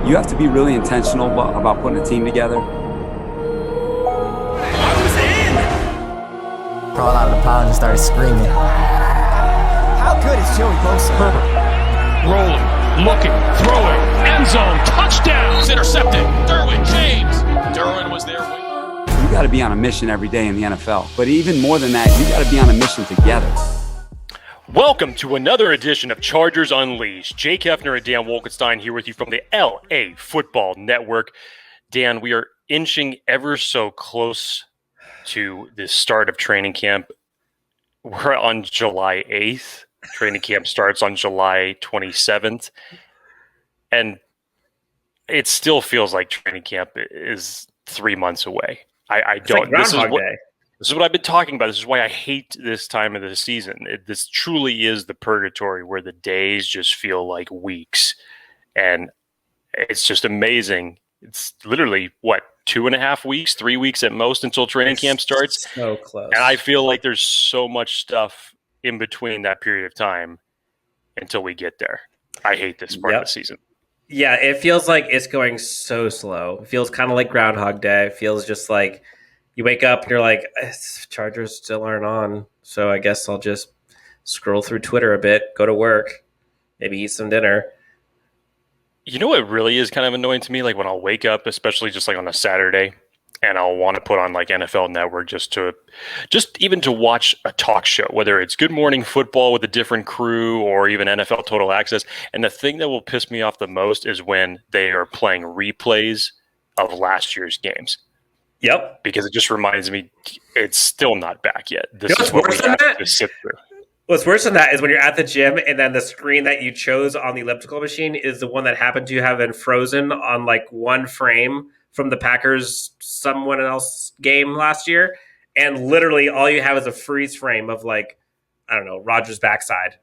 you have to be really intentional about putting a team together. Crawled out of the pound and started screaming. How good is Joey Bosa? Herbert, rolling, looking, throwing, end zone, touchdown. It's intercepted. Derwin James. Derwin was there. You got to be on a mission every day in the NFL. But even more than that, you got to be on a mission together. Welcome to another edition of Chargers Unleashed. Jake Hefner and Dan Wolkenstein here with you from the LA Football Network. Dan, we are inching ever so close to the start of training camp. We're on July 8th. Training camp starts on July 27th. And it still feels like training camp is 3 months away. I don't. Like Groundhog Day. This is what I've been talking about. This is why I hate this time of the season. This truly is the purgatory where the days just feel like weeks. And it's just amazing. It's literally, 2.5 weeks, 3 weeks at most until training camp starts. So close. And I feel like there's so much stuff in between that period of time until we get there. I hate this part of the season. Yeah, it feels like it's going so slow. It feels kind of like Groundhog Day. It feels just like you wake up and you're like, Chargers still aren't on, so I guess I'll just scroll through Twitter a bit, go to work, maybe eat some dinner. You know what really is kind of annoying to me? Like when I'll wake up, especially just like on a Saturday, and I'll want to put on like NFL Network just even to watch a talk show, whether it's Good Morning Football with a different crew or even NFL Total Access. And the thing that will piss me off the most is when they are playing replays of last year's games. Yep. Because it just reminds me it's still not back yet. This is what we have to sit through. What's worse than that is when you're at the gym and then the screen that you chose on the elliptical machine is the one that happened to have been frozen on like one frame from the Packers someone else game last year. And literally all you have is a freeze frame of like, I don't know, Rodgers' backside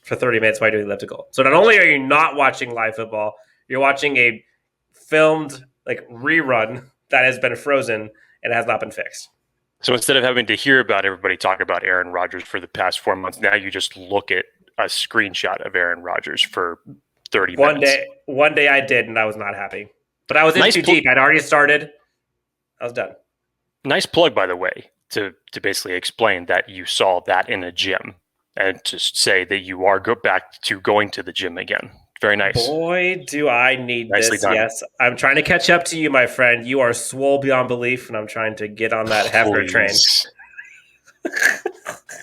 for 30 minutes while you're doing elliptical. So not only are you not watching live football, you're watching a filmed like rerun that has been frozen and has not been fixed. So instead of having to hear about everybody talk about Aaron Rodgers for the past 4 months, now you just look at a screenshot of Aaron Rodgers for 30 minutes. One day I did, and I was not happy. But I was in too deep. I'd already started. I was done. Nice plug, by the way, to basically explain that you saw that in a gym and to say that you are back to going to the gym again. Very nice. Boy, do I need Nicely this. done. Yes, I'm trying to catch up to you, my friend. You are swole beyond belief, and I'm trying to get on that Hefner train.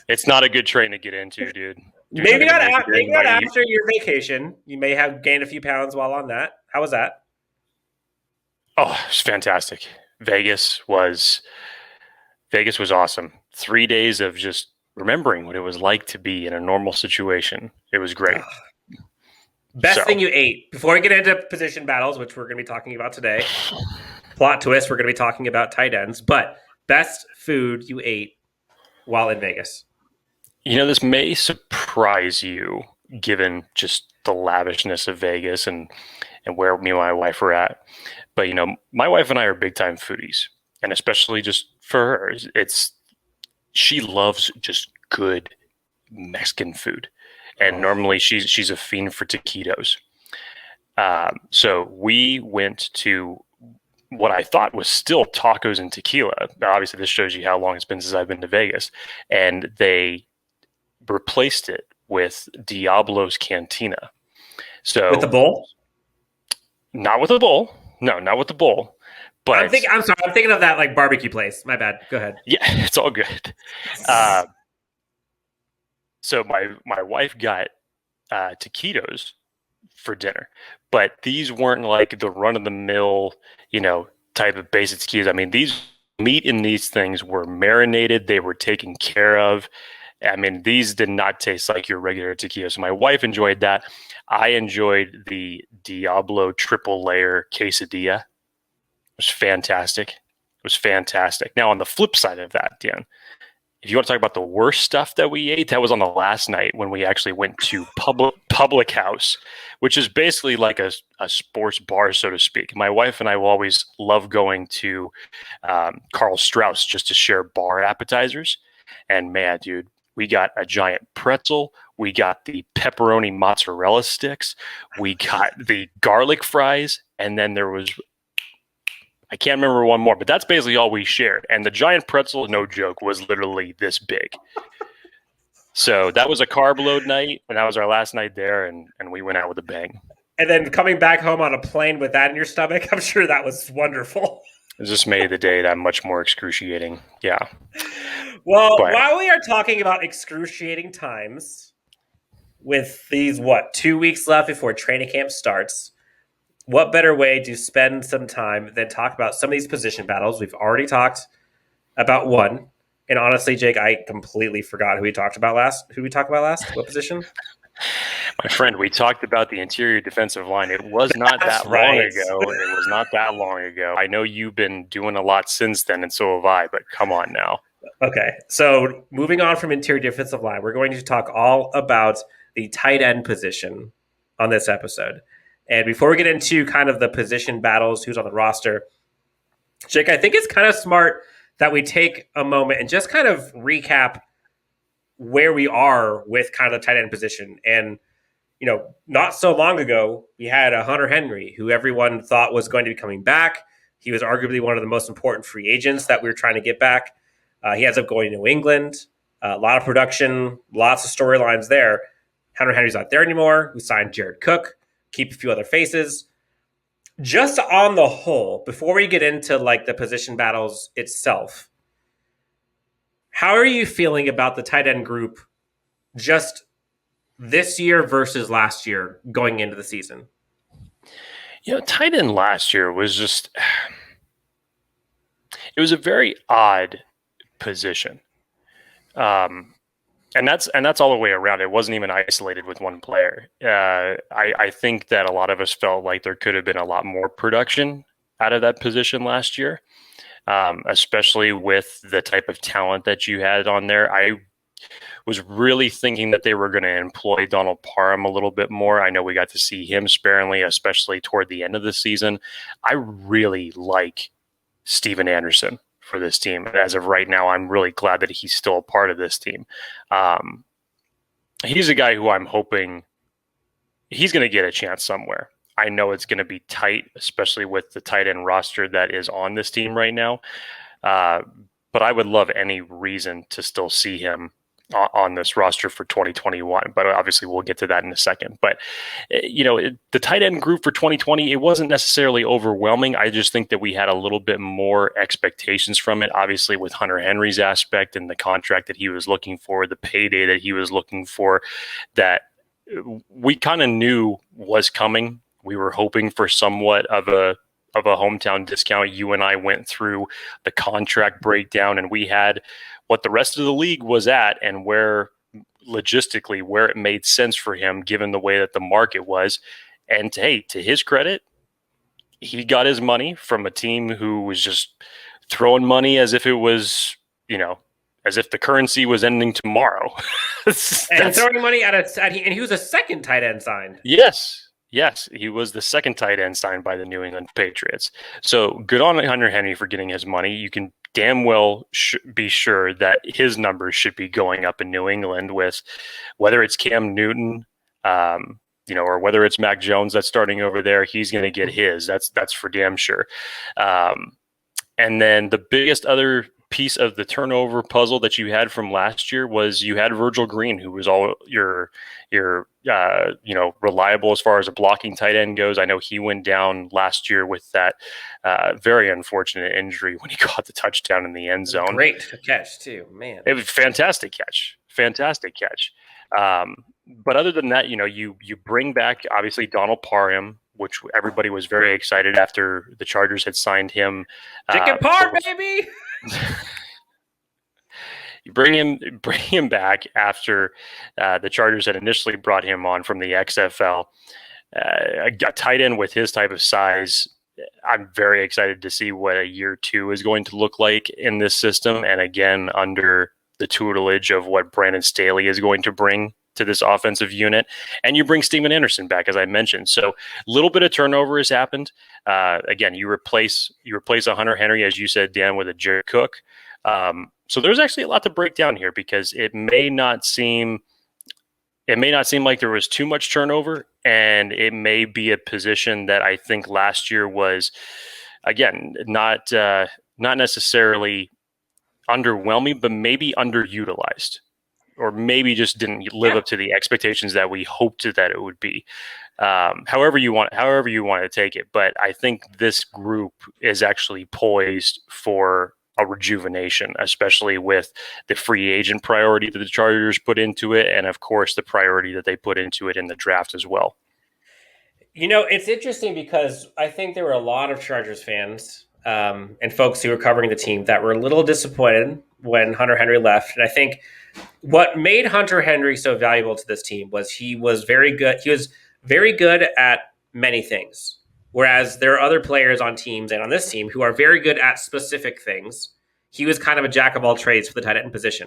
It's not a good train to get into, dude. Maybe not after your vacation. You may have gained a few pounds while on that. How was that? Oh, it was fantastic. Vegas was awesome. 3 days of just remembering what it was like to be in a normal situation. It was great. Best thing you ate. Before we get into position battles, which we're going to be talking about today, plot twist, we're going to be talking about tight ends, but best food you ate while in Vegas. You know, this may surprise you given just the lavishness of Vegas and where me and my wife were at. But, you know, my wife and I are big time foodies, and especially just for her, she loves just good Mexican food. And normally she's a fiend for taquitos. So we went to what I thought was still tacos and tequila. Now, obviously, this shows you how long it's been since I've been to Vegas. And they replaced it with Diablo's Cantina. So with the bowl? Not with the bowl. No, not with the bowl. But I'm thinking of that like barbecue place. My bad. Go ahead. Yeah, it's all good. So my wife got taquitos for dinner, but these weren't like the run-of-the-mill, type of basic taquitos. I mean, these meat in these things were marinated. They were taken care of. I mean, these did not taste like your regular taquito. So my wife enjoyed that. I enjoyed the Diablo triple layer quesadilla. It was fantastic. Now, on the flip side of that, Dan, if you want to talk about the worst stuff that we ate, that was on the last night when we actually went to Public House, which is basically like a sports bar, so to speak. My wife and I will always love going to Carl Strauss just to share bar appetizers. And man, dude, we got a giant pretzel We got the pepperoni mozzarella sticks. We got the garlic fries. And then there was, I can't remember one more, but that's basically all we shared. And the giant pretzel, no joke, was literally this big. So that was a carb load night, and that was our last night there, and we went out with a bang. And then coming back home on a plane with that in your stomach, I'm sure that was wonderful. It just made the day that much more excruciating. Yeah. Well, while we are talking about excruciating times, with these, 2 weeks left before training camp starts, what better way to spend some time than talk about some of these position battles? We've already talked about one. And honestly, Jake, I completely forgot who we talked about last. What position? My friend, we talked about the interior defensive line. It was not that long ago. It was not that long ago. I know you've been doing a lot since then, and so have I, but come on now. Okay, so moving on from interior defensive line, we're going to talk all about the tight end position on this episode. And before we get into kind of the position battles, who's on the roster, Jake, I think it's kind of smart that we take a moment and just kind of recap where we are with kind of the tight end position. And, not so long ago, we had a Hunter Henry, who everyone thought was going to be coming back. He was arguably one of the most important free agents that we were trying to get back. He ends up going to New England. A lot of production, lots of storylines there. Hunter Henry's not there anymore. We signed Jared Cook, keep a few other faces. Just on the whole, before we get into like the position battles itself, how are you feeling about the tight end group just this year versus last year going into the season? Tight end last year was just, it was a very odd position. And that's all the way around. It wasn't even isolated with one player. I think that a lot of us felt like there could have been a lot more production out of that position last year, especially with the type of talent that you had on there. I was really thinking that they were going to employ Donald Parham a little bit more. I know we got to see him sparingly, especially toward the end of the season. I really like Steven Anderson for this team. As of right now, I'm really glad that he's still a part of this team. He's a guy who I'm hoping he's going to get a chance somewhere. I know it's going to be tight, especially with the tight end roster that is on this team right now. But I would love any reason to still see him on this roster for 2021. But obviously we'll get to that in a second. But, the tight end group for 2020, it wasn't necessarily overwhelming. I just think that we had a little bit more expectations from it, obviously with Hunter Henry's aspect and the contract that he was looking for, the payday that he was looking for, that we kind of knew was coming. We were hoping for somewhat of a hometown discount. You and I went through the contract breakdown, and we had what the rest of the league was at and where logistically where it made sense for him given the way that the market was. And to his credit, he got his money from a team who was just throwing money as if it was, as if the currency was ending tomorrow. And throwing money and he was a second tight end signed. Yes, he was the second tight end signed by the New England Patriots. So good on Hunter Henry for getting his money. You can damn well be sure that his numbers should be going up in New England, with whether it's Cam Newton, or whether it's Mac Jones that's starting over there. He's going to get his. That's for damn sure. And then the biggest other piece of the turnover puzzle that you had from last year was you had Virgil Green, who was all your reliable as far as a blocking tight end goes. I know he went down last year with that very unfortunate injury when he caught the touchdown in the end zone. Great catch too, man. It was fantastic catch. But other than that, you bring back obviously Donald Parham, which everybody was very excited after the Chargers had signed him. Chicken Parham, baby. You bring him back after the Chargers had initially brought him on from the XFL. A tight end with his type of size, I'm very excited to see what a year two is going to look like in this system. And again, under the tutelage of what Brandon Staley is going to bring to this offensive unit. And you bring Steven Anderson back, as I mentioned. So a little bit of turnover has happened. Again, you replace a Hunter Henry, as you said, Dan, with a Jared Cook. So there's actually a lot to break down here, because it may not seem it may not seem like there was too much turnover, and it may be a position that I think last year was, again, not necessarily underwhelming, but maybe underutilized, or maybe just didn't live up to the expectations that we hoped that it would be. However you want to take it, but I think this group is actually poised for a rejuvenation, especially with the free agent priority that the Chargers put into it, and of course the priority that they put into it in the draft as well. It's interesting because I think there were a lot of Chargers fans and folks who were covering the team that were a little disappointed when Hunter Henry left. And I think what made Hunter Henry so valuable to this team was he was very good. He was very good at many things, whereas there are other players on teams and on this team who are very good at specific things. He was kind of a jack of all trades for the tight end position.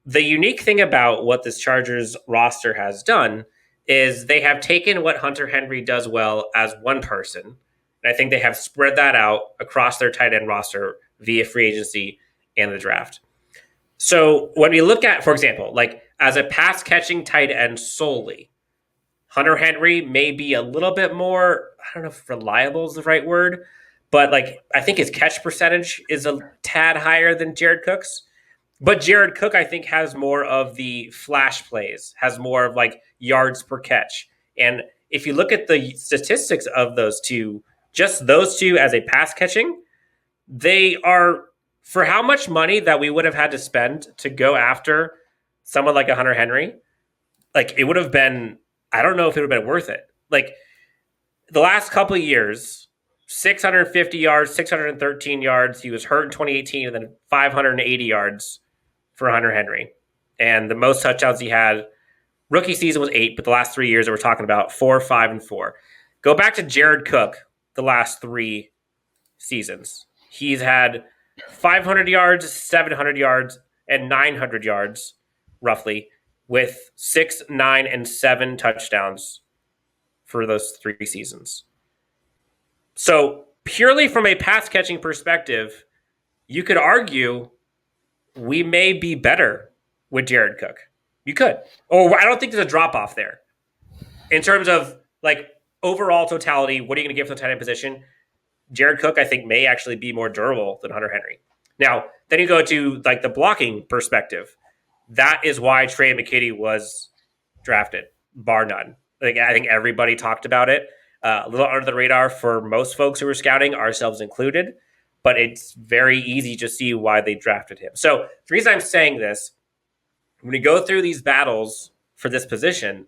The unique thing about what this Chargers roster has done is they have taken what Hunter Henry does well as one person, and I think they have spread that out across their tight end roster via free agency and the draft. So when we look at, for example, like as a pass catching tight end solely, Hunter Henry may be a little bit more, I don't know if reliable is the right word, but like I think his catch percentage is a tad higher than Jared Cook's. But Jared Cook, I think, has more of the flash plays, has more of like yards per catch. And if you look at the statistics of those two, just those two as a pass catching, they are, for how much money that we would have had to spend to go after someone like a Hunter Henry, like it would have been, I don't know if it would have been worth it. Like the last couple of years, 650 yards, 613 yards. He was hurt in 2018 and then 580 yards for Hunter Henry. And the most touchdowns he had, rookie season was 8, but the last 3 years that we're talking about, 4, 5, and 4. Go back to Jared Cook the last 3 seasons. He's had 500 yards, 700 yards, and 900 yards, roughly, with 6, 9, and 7 touchdowns for those 3 seasons. So purely from a pass-catching perspective, you could argue we may be better with Jared Cook. You could. Or I don't think there's a drop-off there. In terms of, like, overall totality, what are you going to give for the tight end position? Jared Cook, I think, may actually be more durable than Hunter Henry. Now, then you go to, like, the blocking perspective. That is why Tre McKitty was drafted, bar none. Like, I think everybody talked about it. A little under the radar for most folks who were scouting, ourselves included. But it's very easy to see why they drafted him. So the reason I'm saying this, when we go through these battles for this position,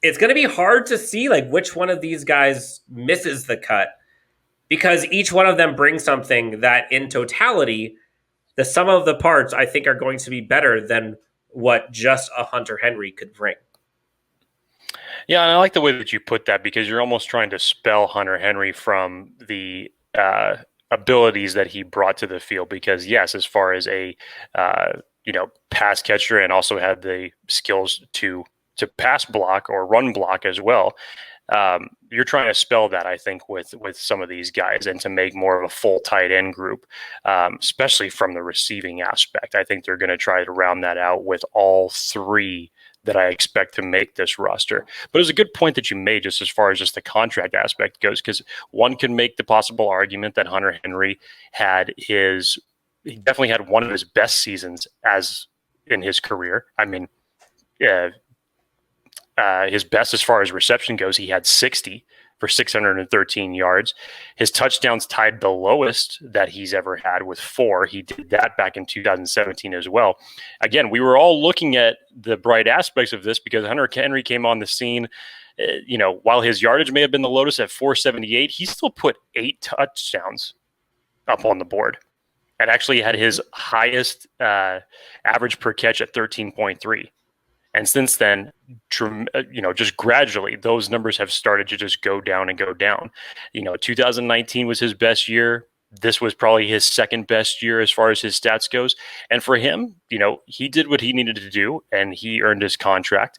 it's going to be hard to see like which one of these guys misses the cut, because each one of them brings something that in totality, the sum of the parts I think are going to be better than what just a Hunter Henry could bring. Yeah, and I like the way that you put that, because you're almost trying to spell Hunter Henry from the abilities that he brought to the field. Because yes, as far as a pass catcher, and also had the skills to pass block or run block as well. You're trying to spell that, I think, with some of these guys, and to make more of a full tight end group, especially from the receiving aspect. I think they're going to try to round that out with all 3 that I expect to make this roster. But it's a good point that you made, just as far as just the contract aspect goes, because one can make the possible argument that Hunter Henry he definitely had one of his best seasons as in his career. I mean, his best as far as reception goes, he had 60 for 613 yards. His touchdowns tied the lowest that he's ever had with 4. He did that back in 2017 as well. Again, we were all looking at the bright aspects of this because Hunter Henry came on the scene. While his yardage may have been the lowest at 478, he still put 8 touchdowns up on the board, and actually had his highest average per catch at 13.3. And since then, just gradually, those numbers have started to just go down and go down. 2019 was his best year. This was probably his second best year as far as his stats goes. And for him, he did what he needed to do, and he earned his contract.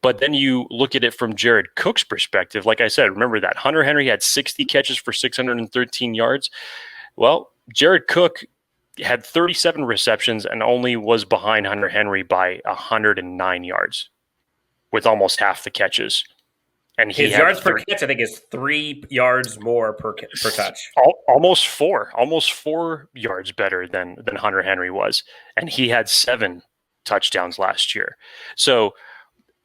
But then you look at it from Jared Cook's perspective. Like I said, remember that Hunter Henry had 60 catches for 613 yards. Well, Jared Cook had 37 receptions and only was behind Hunter Henry by 109 yards. with almost half the catches. And his yards per catch, I think, is 3 yards more per touch. Almost 4 yards better than Hunter Henry was. And he had 7 touchdowns last year. So,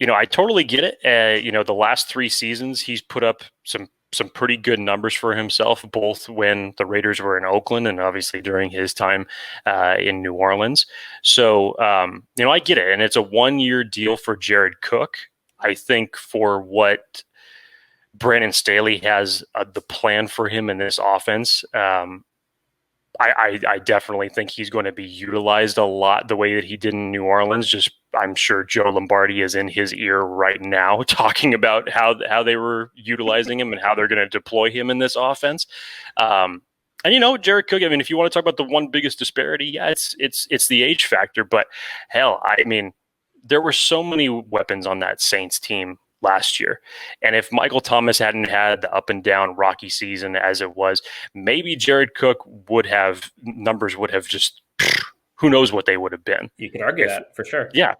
I totally get it. The last 3 seasons, he's put up some pretty good numbers for himself, both when the Raiders were in Oakland and obviously during his time in New Orleans. So, I get it. And it's a 1-year deal for Jared Cook. I think for what Brandon Staley has the plan for him in this offense, I definitely think he's going to be utilized a lot the way that he did in New Orleans. I'm sure Joe Lombardi is in his ear right now talking about how they were utilizing him and how they're going to deploy him in this offense. And Jared Cook, if you want to talk about the one biggest disparity, yeah, it's the age factor. But hell, there were so many weapons on that Saints team last year. And if Michael Thomas hadn't had the up and down rocky season as it was, maybe Jared Cook numbers would have just, who knows what they would have been. You can argue that for sure. Yeah.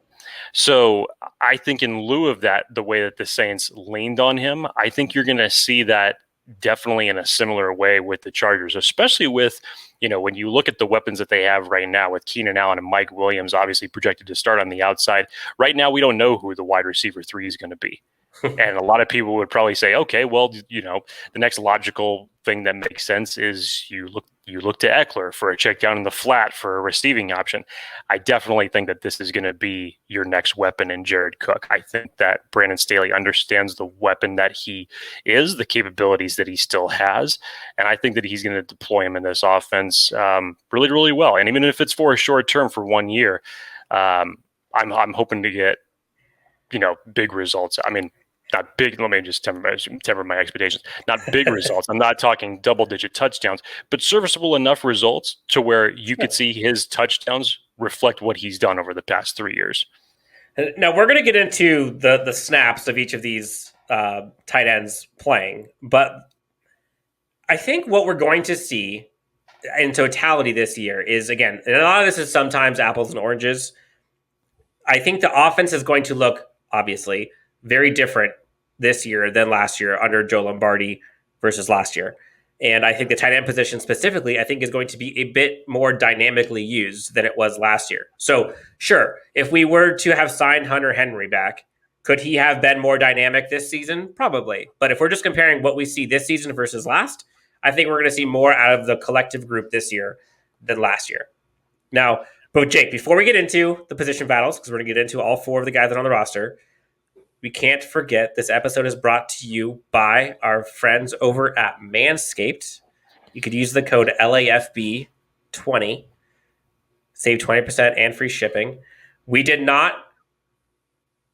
So I think in lieu of that, the way that the Saints leaned on him, I think you're going to see that definitely in a similar way with the Chargers, especially with, when you look at the weapons that they have right now with Keenan Allen and Mike Williams, obviously projected to start on the outside. Right now, we don't know who the wide receiver 3 is going to be. And a lot of people would probably say, okay, well, the next logical thing that makes sense is you look to Eckler for a check down in the flat for a receiving option. I definitely think that this is going to be your next weapon in Jared Cook. I think that Brandon Staley understands the weapon that he is, the capabilities that he still has, and I think that he's going to deploy him in this offense really, really well. And even if it's for a short term for 1 year, I'm hoping to get big results. Not big. Let me just temper my expectations. Not big results. I'm not talking double-digit touchdowns, but serviceable enough results to where you could see his touchdowns reflect what he's done over the past 3 years. Now we're going to get into the snaps of each of these tight ends playing, but I think what we're going to see in totality this year is, again, and a lot of this is sometimes apples and oranges. I think the offense is going to look, obviously, very different this year than last year under Joe Lombardi versus last year. And I think the tight end position specifically, I think, is going to be a bit more dynamically used than it was last year. So, sure, if we were to have signed Hunter Henry back, could he have been more dynamic this season? Probably. But if we're just comparing what we see this season versus last, I think we're going to see more out of the collective group this year than last year. Now, but Jake, before we get into the position battles, because we're going to get into all 4 of the guys that are on the roster, we can't forget this episode is brought to you by our friends over at Manscaped. You could use the code LAFB20, save 20% and free shipping. We did not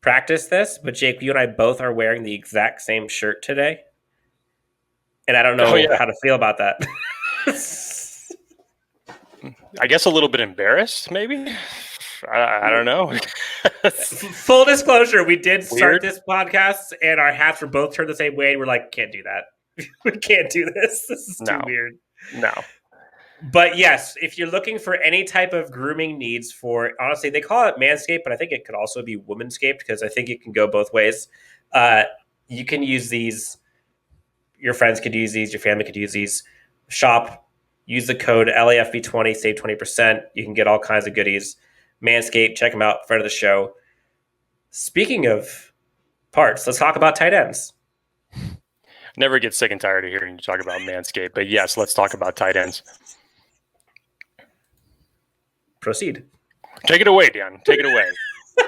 practice this, but Jake, you and I both are wearing the exact same shirt today. And I don't know how to feel about that. I guess a little bit embarrassed, maybe. I don't know. Full disclosure, we did start this podcast and our hats were both turned the same way. And we're like, can't do that. We can't do this. This is too weird. No. But yes, if you're looking for any type of grooming needs for, honestly, they call it Manscaped, but I think it could also be Womanscaped because I think it can go both ways. You can use these. Your friends could use these. Your family could use these. Shop. Use the code LAFB20, save 20%. You can get all kinds of goodies. Manscaped, check them out, friend of the show. Speaking of parts, let's talk about tight ends. Never get sick and tired of hearing you talk about Manscaped, but yes, let's talk about tight ends. Proceed. Take it away, Dan. Take it away.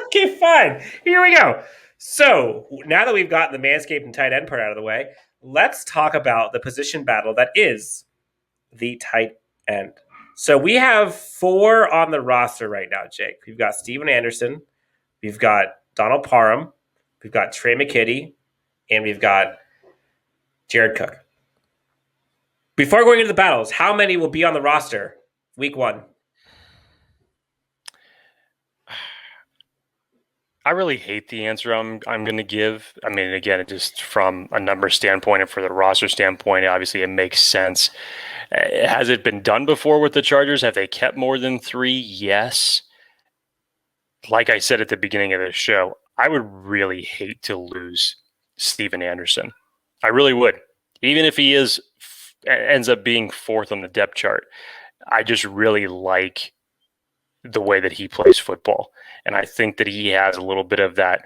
Okay, fine. Here we go. So now that we've gotten the Manscaped and tight end part out of the way, let's talk about the position battle that is the tight end. So we have 4 on the roster right now, Jake. We've got Steven Anderson. We've got Donald Parham. We've got Tre McKitty. And we've got Jared Cook. Before going into the battles, how many will be on the roster week 1? I really hate the answer I'm going to give. I mean, again, just from a number standpoint and for the roster standpoint, obviously it makes sense. Has it been done before with the Chargers? Have they kept more than 3? Yes. Like I said at the beginning of the show, I would really hate to lose Steven Anderson. I really would. Even if he ends up being fourth on the depth chart, I just really like the way that he plays football. And I think that he has a little bit of that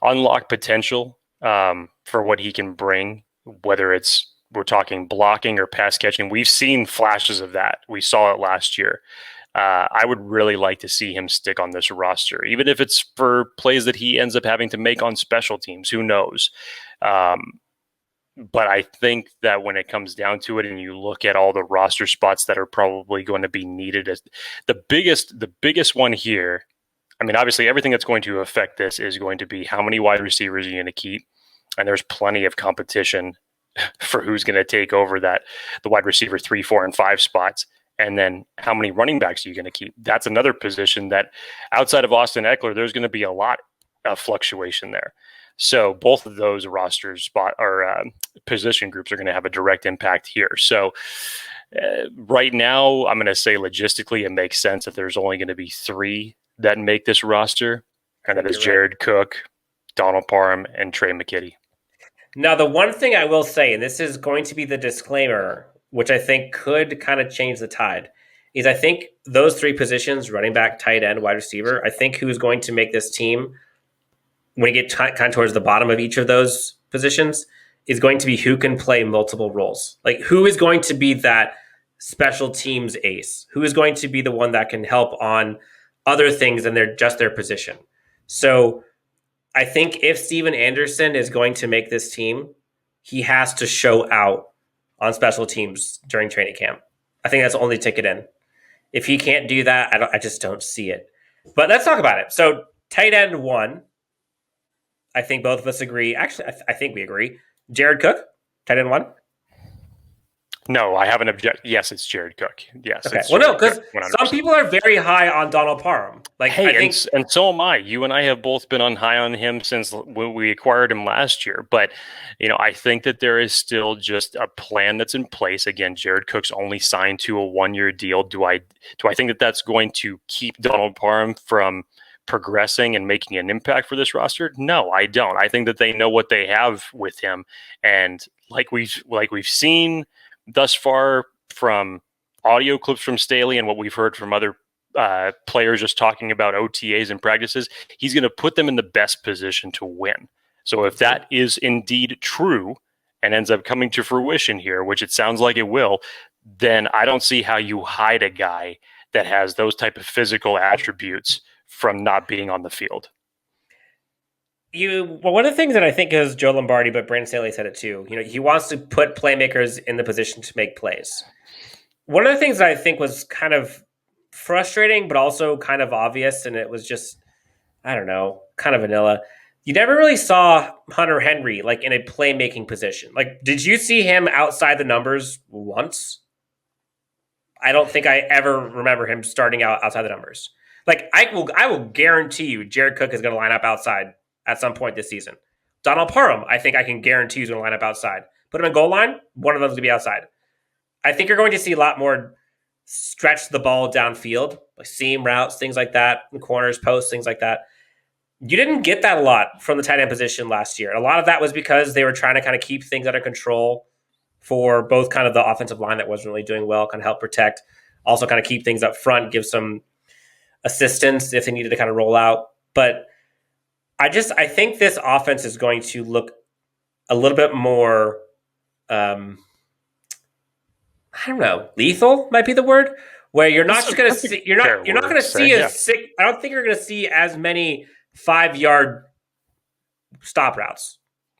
unlocked potential for what he can bring, whether we're talking blocking or pass catching. We've seen flashes of that. We saw it last year. I would really like to see him stick on this roster, even if it's for plays that he ends up having to make on special teams. Who knows? But I think that when it comes down to it and you look at all the roster spots that are probably going to be needed, as the biggest one here, I mean, obviously everything that's going to affect this is going to be how many wide receivers are you going to keep? And there's plenty of competition for who's going to take over the wide receiver 3, 4, and 5 spots. And then how many running backs are you going to keep? That's another position that outside of Austin Eckler, there's going to be a lot of fluctuation there. So both of those roster spot or position groups are going to have a direct impact here. So right now, I'm going to say logistically, it makes sense that there's only going to be 3 that make this roster, and that is Jared Cook, Donald Parham, and Tre McKitty. Now, the one thing I will say, and this is going to be the disclaimer, which I think could kind of change the tide, is I think those 3 positions, running back, tight end, wide receiver, I think who's going to make this team when you get kind of towards the bottom of each of those positions is going to be who can play multiple roles. Like who is going to be that special teams ace? Who is going to be the one that can help on other things than their position? So I think if Steven Anderson is going to make this team, he has to show out on special teams during training camp. I think that's the only ticket in. If he can't do that, I just don't see it. But let's talk about it. So tight end 1, I think both of us agree. Actually, I think we agree. Jared Cook, tight end 1. No, I have an objection. Yes, it's Jared Cook. Yes. Okay. Well, no, because some people are very high on Donald Parham. Like, hey, I think, and so am I. You and I have both been on high on him since when we acquired him last year. But, I think that there is still just a plan that's in place. Again, Jared Cook's only signed to a 1-year deal. Do I think that that's going to keep Donald Parham from progressing and making an impact for this roster? No, I don't. I think that they know what they have with him, and like we've seen thus far from audio clips from Staley and what we've heard from other players just talking about OTAs and practices, he's going to put them in the best position to win. So if that is indeed true and ends up coming to fruition here, which it sounds like it will, then I don't see how you hide a guy that has those type of physical attributes from not being on the field. One of the things that I think is Joe Lombardi, but Brandon Staley said it too. He wants to put playmakers in the position to make plays. One of the things that I think was kind of frustrating, but also kind of obvious, and it was just, I don't know, kind of vanilla. You never really saw Hunter Henry like in a playmaking position. Like, did you see him outside the numbers once? I don't think I ever remember him starting out outside the numbers. Like, I will guarantee you Jared Cook is going to line up outside at some point this season. Donald Parham, I think I can guarantee he's going to line up outside. Put him in goal line, one of them's going to be outside. I think you're going to see a lot more stretch the ball downfield, like seam routes, things like that, in corners, posts, things like that. You didn't get that a lot from the tight end position last year. A lot of that was because they were trying to kind of keep things under control for both kind of the offensive line that wasn't really doing well, kind of help protect, also kind of keep things up front, give some assistance if they needed to kind of roll out. But I think this offense is going to look a little bit more, I don't know, lethal might be the word, where you're not just going to see, you're not going to see I don't think you're going to see as many 5-yard stop routes.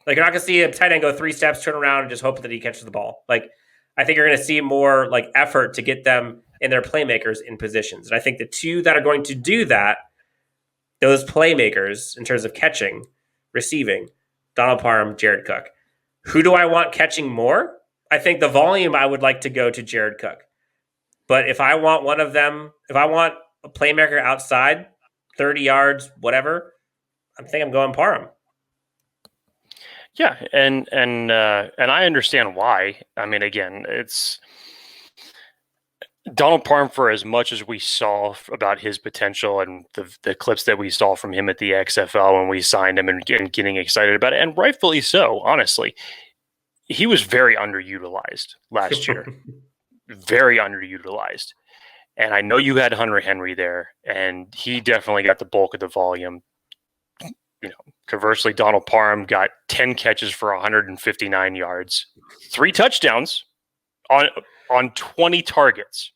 Like, you're not going to see a tight end go 3 steps, turn around, and just hope that he catches the ball. Like, I think you're going to see more like effort to get them and their playmakers in positions. And I think the 2 that are going to do that, those playmakers in terms of catching, receiving, Donald Parham, Jared Cook. Who do I want catching more? I think the volume I would like to go to Jared Cook. But if I want one of them, if I want a playmaker outside, 30 yards, whatever, I think I'm going Parham. Yeah, and I understand why. I mean, again, Donald Parham, for as much as we saw about his potential and the clips that we saw from him at the XFL when we signed him and getting excited about it, and rightfully so, honestly, he was very underutilized last year. Very underutilized. And I know you had Hunter Henry there, and he definitely got the bulk of the volume. Conversely, Donald Parham got 10 catches for 159 yards, 3 touchdowns on 20 targets.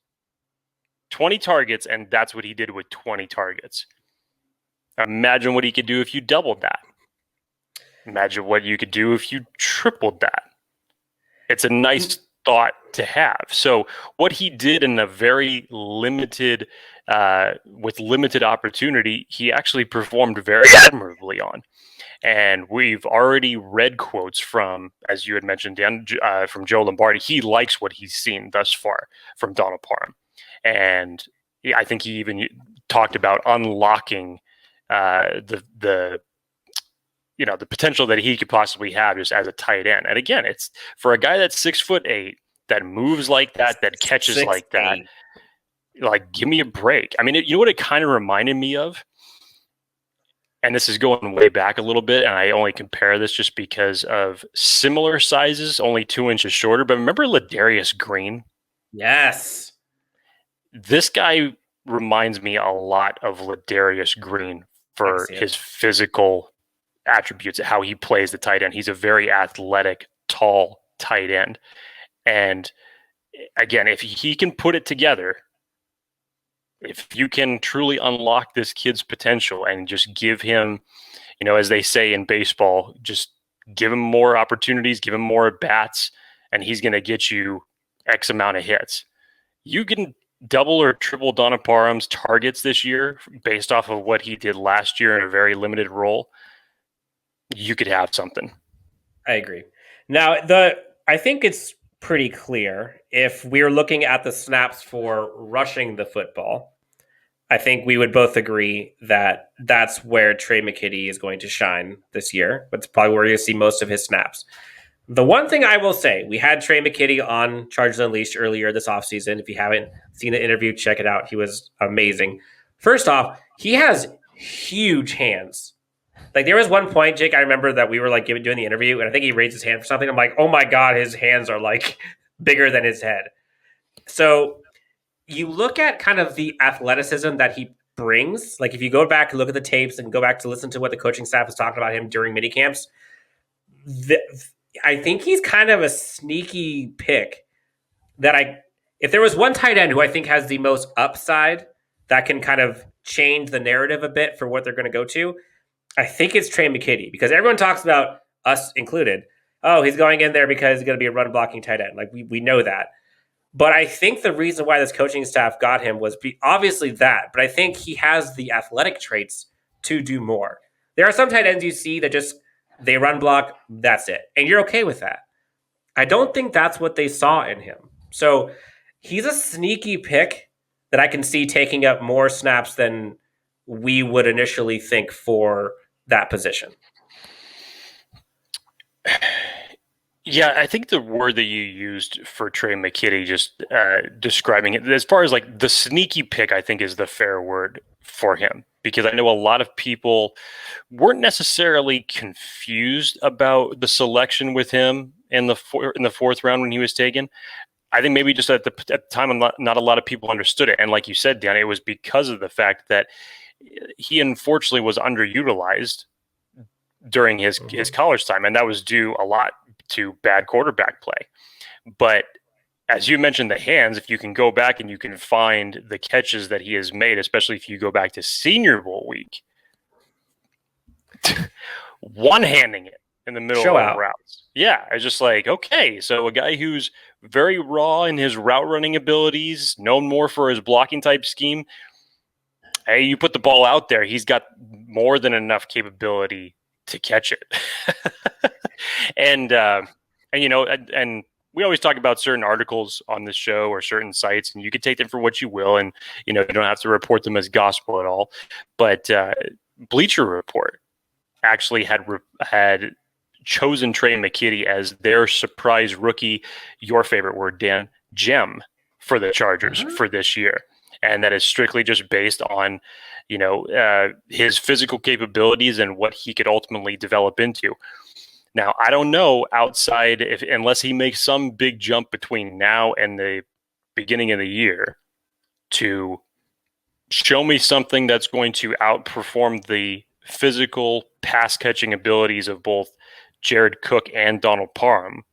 20 targets, and that's what he did with 20 targets. Imagine what he could do if you doubled that. Imagine what you could do if you tripled that. It's a nice thought to have. So what he did in a very limited, with limited opportunity, he actually performed very admirably on. And we've already read quotes from, as you had mentioned, Dan, from Joe Lombardi. He likes what he's seen thus far from Donald Parham. And I think he even talked about unlocking the potential that he could possibly have just as a tight end. And again, it's for a guy that's 6'8", that moves like that catches 6'8". like that. Like, give me a break. I mean, you know what it kind of reminded me of? And this is going way back a little bit, and I only compare this just because of similar sizes, only 2 inches shorter. But remember Ladarius Green? Yes. This guy reminds me a lot of Ladarius Green for his physical attributes, how he plays the tight end. He's a very athletic, tall tight end. And again, if he can put it together, if you can truly unlock this kid's potential and just give him, as they say in baseball, just give him more opportunities, give him more at-bats, and he's going to get you X amount of hits. You can double or triple Donald Parham's targets this year based off of what he did last year in a very limited role. You could have something. I agree. Now, I think it's pretty clear if we're looking at the snaps for rushing the football, I think we would both agree that that's where Tre McKitty is going to shine this year. That's probably where you'll see most of his snaps. The one thing I will say, we had Tre McKitty on Chargers Unleashed earlier this offseason. If you haven't seen the interview, check it out. He was amazing. First off, he has huge hands. Like, there was one point, Jake, I remember that we were like doing the interview, and I think he raised his hand for something. I'm like, oh my God, his hands are like bigger than his head. So you look at kind of the athleticism that he brings. Like, if you go back and look at the tapes and go back to listen to what the coaching staff was talking about him during mini camps, I think he's kind of a sneaky pick if there was one tight end who I think has the most upside that can kind of change the narrative a bit for what they're going to go to, I think it's Tre McKitty, because everyone talks about, us included, oh, he's going in there because he's going to be a run blocking tight end. Like, we know that. But I think the reason why this coaching staff got him was obviously that, but I think he has the athletic traits to do more. There are some tight ends you see that just, they run block, that's it. And you're okay with that. I don't think that's what they saw in him. So he's a sneaky pick that I can see taking up more snaps than we would initially think for that position. Yeah, I think the word that you used for Tre McKitty, just describing it, as far as like the sneaky pick, I think is the fair word for him, because I know a lot of people weren't necessarily confused about the selection with him in the fourth round when he was taken. I think maybe just at the time, not a lot of people understood it. And like you said, Dan, it was because of the fact that he unfortunately was underutilized during his college time, and that was due a lot to bad quarterback play. But as you mentioned, the hands, if you can go back and you can find the catches that he has made, especially if you go back to Senior Bowl week, one-handing it in the middle of the routes. Yeah, I was just like, okay, so a guy who's very raw in his route running abilities, known more for his blocking type scheme, hey, you put the ball out there, he's got more than enough capability to catch it. And we always talk about certain articles on this show or certain sites, and you can take them for what you will, and you don't have to report them as gospel at all. But Bleacher Report actually had chosen Tre McKitty as their surprise rookie, your favorite word, Dan, gem for the Chargers for this year. And that is strictly just based on, his physical capabilities and what he could ultimately develop into. Now, I don't know unless he makes some big jump between now and the beginning of the year to show me something that's going to outperform the physical pass catching abilities of both Jared Cook and Donald Parham.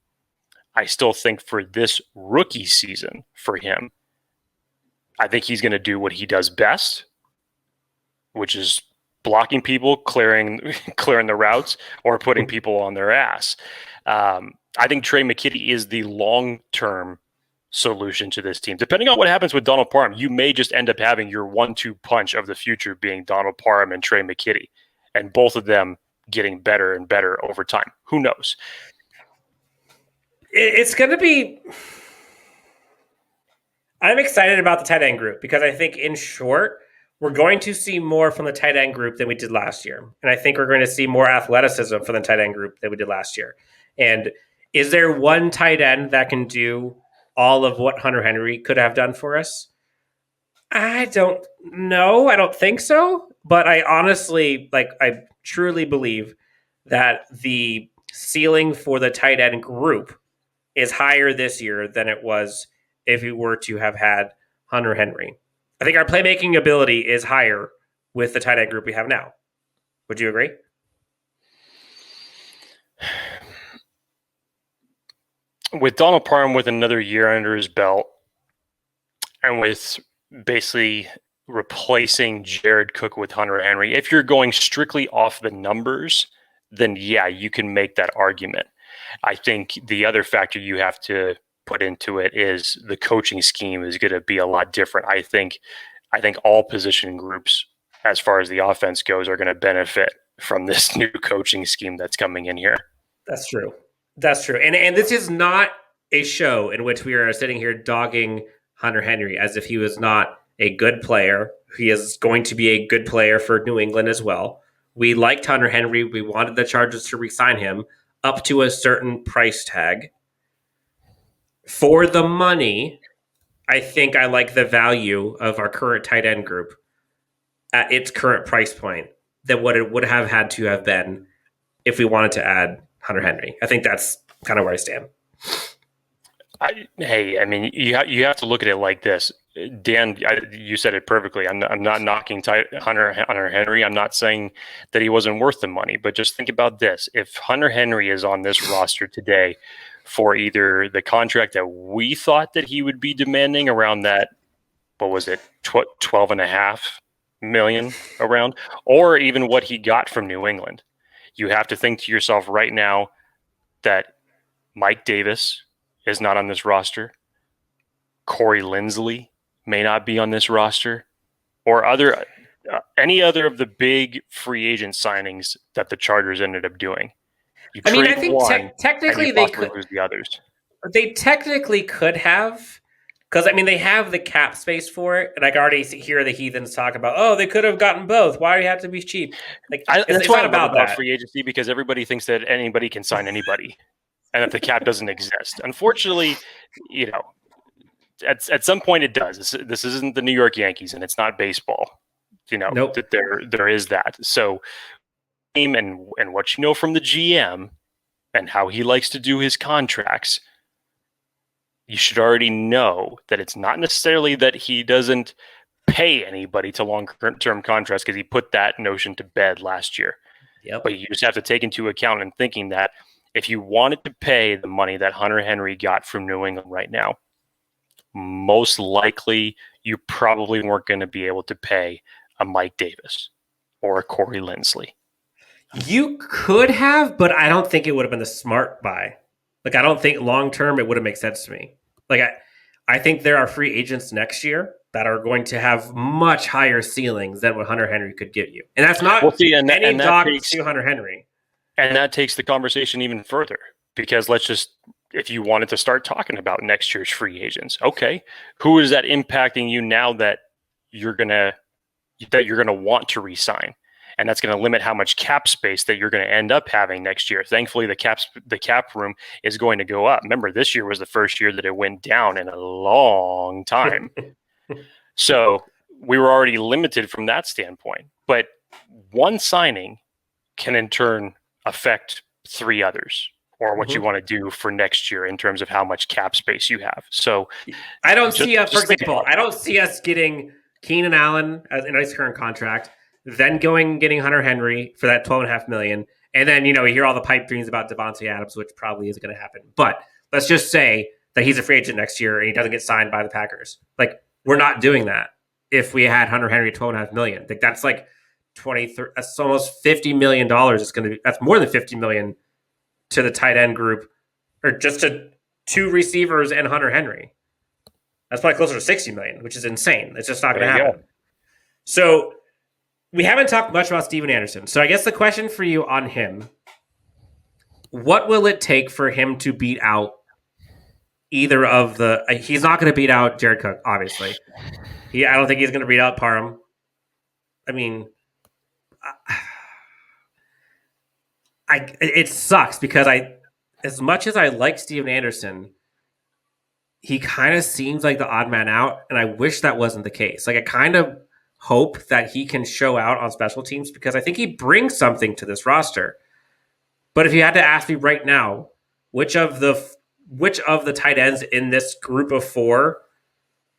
I still think for this rookie season for him, I think he's going to do what he does best, which is blocking people, clearing the routes, or putting people on their ass. I think Tre McKitty is the long-term solution to this team. Depending on what happens with Donald Parham, you may just end up having your 1-2 punch of the future being Donald Parham and Tre McKitty, and both of them getting better and better over time. Who knows? It's going to be... I'm excited about the tight end group because I think, in short, we're going to see more from the tight end group than we did last year. And I think we're going to see more athleticism from the tight end group than we did last year. And is there one tight end that can do all of what Hunter Henry could have done for us? I don't know. I don't think so. But I honestly, I truly believe that the ceiling for the tight end group is higher this year than it was if we were to have had Hunter Henry. I think our playmaking ability is higher with the tight end group we have now. Would you agree? With Donald Parham with another year under his belt, and with basically replacing Jared Cook with Hunter Henry, if you're going strictly off the numbers, then yeah, you can make that argument. I think the other factor you have to put into it is the coaching scheme is going to be a lot different. I think all position groups, as far as the offense goes, are going to benefit from this new coaching scheme that's coming in here. That's true. That's true. And this is not a show in which we are sitting here dogging Hunter Henry as if he was not a good player. He is going to be a good player for New England as well. We liked Hunter Henry. We wanted the Chargers to re-sign him up to a certain price tag. For the money, I think I like the value of our current tight end group at its current price point than what it would have had to have been if we wanted to add Hunter Henry. I think that's kind of where I stand. You have to look at it like this. Dan, you said it perfectly. I'm not knocking Hunter Henry. I'm not saying that he wasn't worth the money, but just think about this. If Hunter Henry is on this roster today for either the contract that we thought that he would be demanding around that, what was it, $12.5 million around, or even what he got from New England, you have to think to yourself right now that Mike Davis is not on this roster. Corey Linsley may not be on this roster, or any other of the big free agent signings that the Chargers ended up doing. I think technically they could lose the others. They technically could have, because they have the cap space for it, and I can already hear the heathens talk about, oh, they could have gotten both. Why do you have to be cheap? That's why I'm about free agency, because everybody thinks that anybody can sign anybody, and that the cap doesn't exist. Unfortunately, at some point it does. This isn't the New York Yankees, and it's not baseball. Nope. That there is that. So, and what you know from the GM and how he likes to do his contracts, you should already know that it's not necessarily that he doesn't pay anybody to long-term contracts, because he put that notion to bed last year. Yep. But you just have to take into account and thinking that if you wanted to pay the money that Hunter Henry got from New England right now, most likely you probably weren't going to be able to pay a Mike Davis or a Corey Linsley. You could have, but I don't think it would have been the smart buy. I don't think long-term it would have made sense to me. I think there are free agents next year that are going to have much higher ceilings than what Hunter Henry could give you. And that's not any dog to Hunter Henry. And that takes the conversation even further, because if you wanted to start talking about next year's free agents, okay, who is that impacting you now that you're gonna want to re-sign? and that's going to limit how much cap space that you're going to end up having next year. Thankfully, the cap room is going to go up. Remember, this year was the first year that it went down in a long time. So we were already limited from that standpoint. But one signing can in turn affect 3 others, or what you want to do for next year in terms of how much cap space you have. So I don't see us, for example, I don't see us getting Keenan Allen in his current contract, then getting Hunter Henry for that $12.5 million. And then, you hear all the pipe dreams about Devontae Adams, which probably isn't going to happen. But let's just say that he's a free agent next year and he doesn't get signed by the Packers. Like, we're not doing that if we had Hunter Henry at $12.5 million. Like, that's like 23, that's almost $50 million. That's more than $50 million to the tight end group, or just to 2 receivers and Hunter Henry. That's probably closer to $60 million, which is insane. It's just not going to happen. So we haven't talked much about Steven Anderson. So I guess the question for you on him, what will it take for him to beat out either of the he's not going to beat out Jared Cook, obviously. I don't think he's going to beat out Parham. I mean, it sucks because as much as I like Steven Anderson, he kind of seems like the odd man out, and I wish that wasn't the case. Like, I kind of hope that he can show out on special teams because I think he brings something to this roster. But if you had to ask me right now, which of the tight ends in this group of 4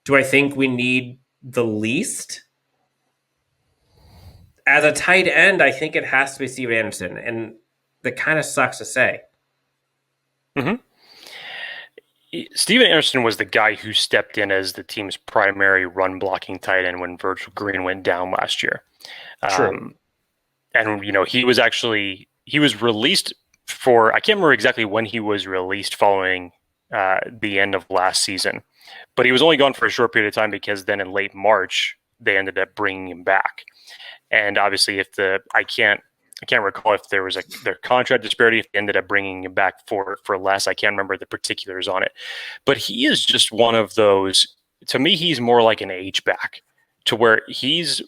do I think we need the least? As a tight end, I think it has to be Steven Anderson, and that kind of sucks to say. Mm-hmm. Steven Anderson was the guy who stepped in as the team's primary run blocking tight end when Virgil Green went down last year. True. And, he was released I can't remember exactly when he was released following the end of last season, but he was only gone for a short period of time because then in late March, they ended up bringing him back. And obviously I can't recall if there was their contract disparity, if they ended up bringing him back for less. I can't remember the particulars on it. But he is just one of those, to me, he's more like an H-back, to where he's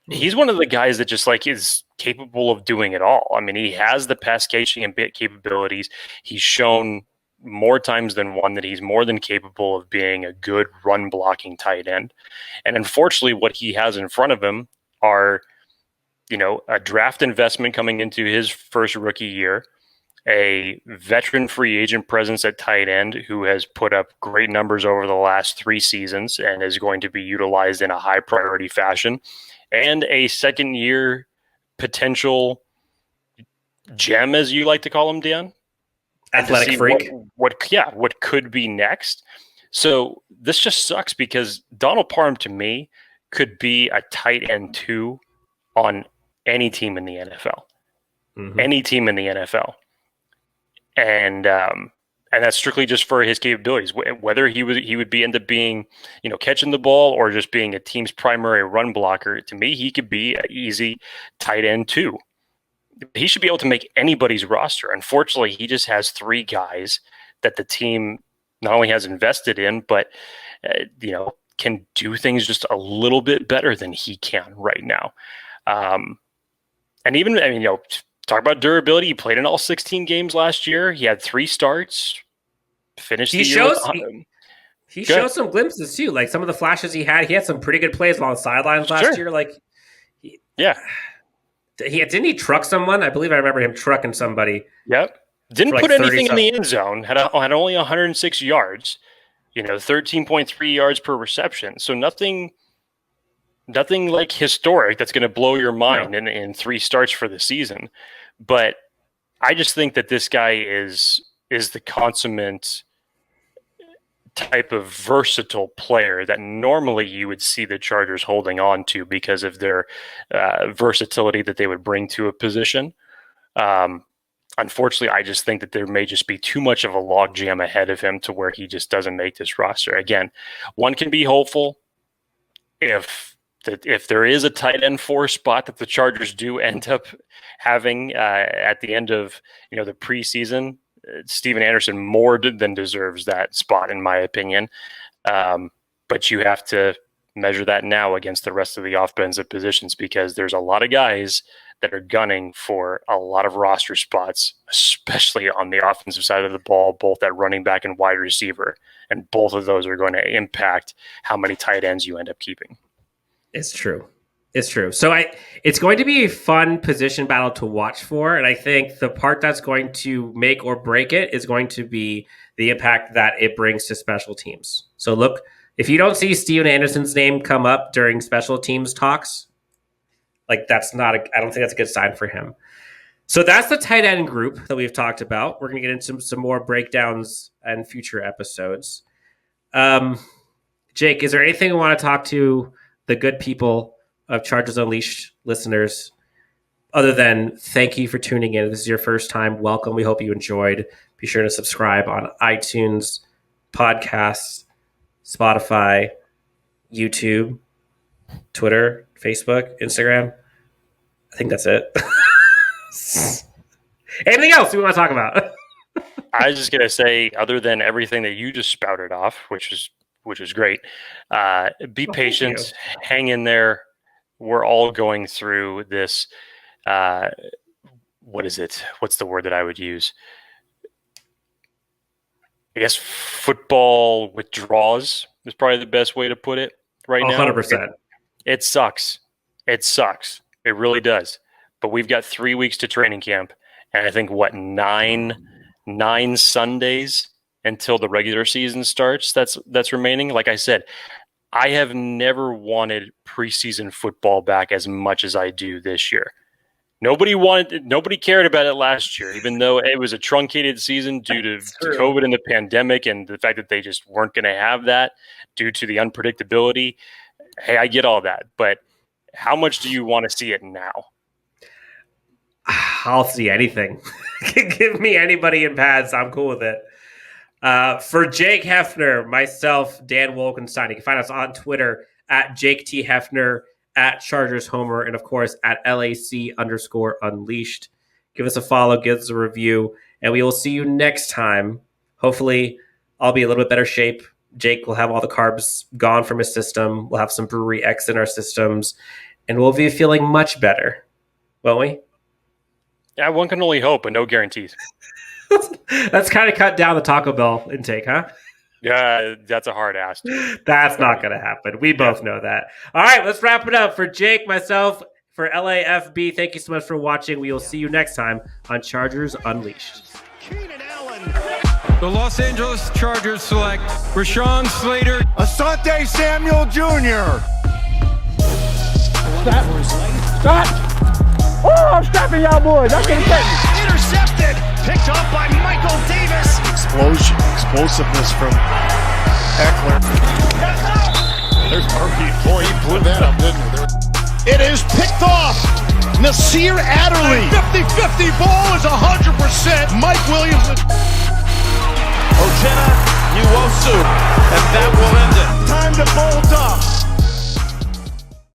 one of the guys that just like is capable of doing it all. I mean, he has the pass catching and bit capabilities. He's shown more times than one that he's more than capable of being a good run blocking tight end. And unfortunately, what he has in front of him are a draft investment coming into his first rookie year, a veteran free agent presence at tight end who has put up great numbers over the last 3 seasons and is going to be utilized in a high priority fashion, and a second year potential gem, as you like to call him, Dan. Athletic freak. What could be next. So this just sucks because Donald Parham, to me, could be a tight end 2 on any team in the NFL, any team in the NFL. And that's strictly just for his capabilities, whether he would end up being, catching the ball or just being a team's primary run blocker. To me, he could be an easy tight end 2. He should be able to make anybody's roster. Unfortunately, he just has 3 guys that the team not only has invested in, but, can do things just a little bit better than he can right now. And even, talk about durability. He played in all 16 games last year. He had 3 starts, finished the year. He showed some glimpses too. Like some of the flashes he had some pretty good plays along the sidelines last year. Like, didn't he truck someone? I believe I remember him trucking somebody. Yep. Didn't put anything in the end zone. Had only 106 yards. 13.3 yards per reception. So nothing like historic that's going to blow your mind in 3 starts for the season. But I just think that this guy is the consummate type of versatile player that normally you would see the Chargers holding on to because of their versatility that they would bring to a position. Unfortunately, I just think that there may just be too much of a logjam ahead of him to where he just doesn't make this roster. Again, one can be hopeful if there is a tight end 4 spot that the Chargers do end up having at the end of the preseason. Steven Anderson more than deserves that spot, in my opinion. But you have to measure that now against the rest of the offensive positions, because there's a lot of guys that are gunning for a lot of roster spots, especially on the offensive side of the ball, both at running back and wide receiver. And both of those are going to impact how many tight ends you end up keeping. It's true. It's true. So it's going to be a fun position battle to watch for. And I think the part that's going to make or break it is going to be the impact that it brings to special teams. So look, if you don't see Steven Anderson's name come up during special teams talks, like I don't think that's a good sign for him. So that's the tight end group that we've talked about. We're going to get into some more breakdowns in future episodes. Jake, is there anything you want to talk to the good people of Chargers Unleashed listeners other than thank you for tuning in? If this is your first time, welcome. We hope you enjoyed. Be sure to subscribe on iTunes, podcasts, Spotify, YouTube, Twitter, Facebook, Instagram. I think that's it. Anything else we want to talk about? I was just going to say, other than everything that you just spouted off, which is great, be patient, hang in there. We're all going through this. What is it? What's the word that I would use? I guess football withdrawals is probably the best way to put it right now. 100%. It sucks. It sucks. It really does. But we've got 3 weeks to training camp, and I think, nine Sundays until the regular season starts that's remaining. Like I said, I have never wanted preseason football back as much as I do this year. Nobody cared about it last year, even though it was a truncated season due to COVID and the pandemic and the fact that they just weren't going to have that due to the unpredictability. Hey, I get all that, but how much do you want to see it now? I'll see anything. Give me anybody in pads. I'm cool with it. For Jake Hefner, myself, Dan Wolkenstein, you can find us on Twitter at Jake T. Hefner, at Chargers Homer, and of course at LAC_Unleashed. Give us a follow, give us a review, and we will see you next time. Hopefully, I'll be a little bit better shape. Jake will have all the carbs gone from his system. We'll have some Brewery X in our systems, and we'll be feeling much better, won't we? Yeah, one can only hope, but no guarantees. Let's kind of cut down the Taco Bell intake, huh? Yeah, that's a hard ask. That's not going to happen. We both know that. All right, let's wrap it up. For Jake, myself, for LAFB, thank you so much for watching. We will see you next time on Chargers Unleashed. The Los Angeles Chargers select Rashawn Slater, Asante Samuel Jr. Stop! Oh, I'm stopping y'all boys. I can't catch me. Intercepted. Picked off by Michael Davis. Explosiveness from Eckler. There's Murphy. Boy, he blew that up, didn't he? It is picked off. Nasir Adderley. 50-50 ball is 100%. Mike Williams. Ochena Nwosu. And that will end it. Time to bolt up.